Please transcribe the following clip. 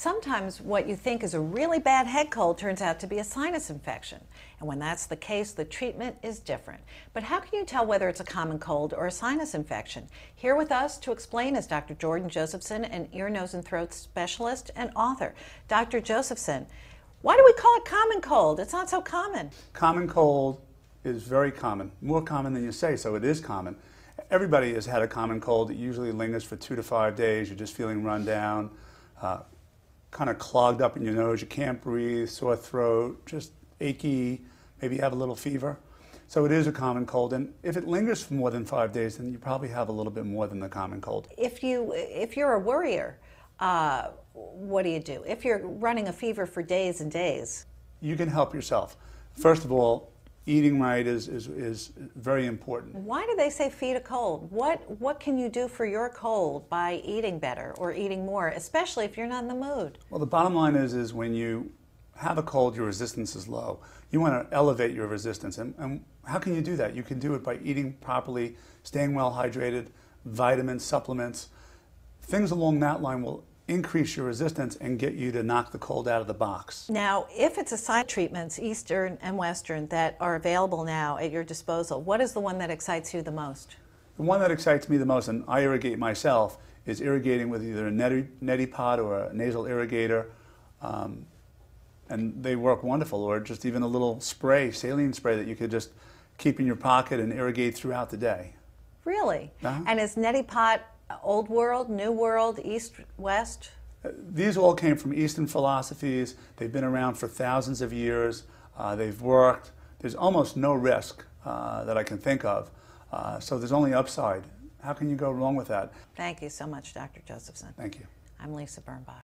Sometimes what you think is a really bad head cold turns out to be a sinus infection. And when that's the case, the treatment is different. But how can you tell whether it's a common cold or a sinus infection? Here with us to explain is Dr. Jordan Josephson, an ear, nose, and throat specialist and author. Dr. Josephson, why do we call it common cold? It's not so common. Common cold is very common, more common than you say, so it is common. Everybody has had a common cold. It usually lingers for 2 to 5 days. You're just feeling run down, kind of clogged up in your nose. You can't breathe, sore throat, just achy, maybe you have a little fever. So it is a common cold, and if it lingers for more than 5 days, then you probably have a little bit more than the common cold. If you're a worrier, what do you do? If you're running a fever for days and days? You can help yourself. First of all, eating right is very important. Why do they say feed a cold? What can you do for your cold by eating better or eating more, especially if you're not in the mood? Well, the bottom line is when you have a cold, your resistance is low. You want to elevate your resistance. And how can you do that? You can do it by eating properly, staying well hydrated, vitamins, supplements. Things along that line will increase your resistance and get you to knock the cold out of the box. Now, if it's a sinus treatments, Eastern and Western, that are available now at your disposal, what is the one that excites you the most? The one that excites me the most, and I irrigate myself, is irrigating with either a neti pot or a nasal irrigator. And they work wonderful, or just even a little spray, saline spray that you could just keep in your pocket and irrigate throughout the day. Really? Uh-huh. And is neti pot Old World, New World, East, West? These all came from Eastern philosophies. They've been around for thousands of years. They've worked. There's almost no risk that I can think of. So there's only upside. How can you go wrong with that? Thank you so much, Dr. Josephson. Thank you. I'm Lisa Birnbach.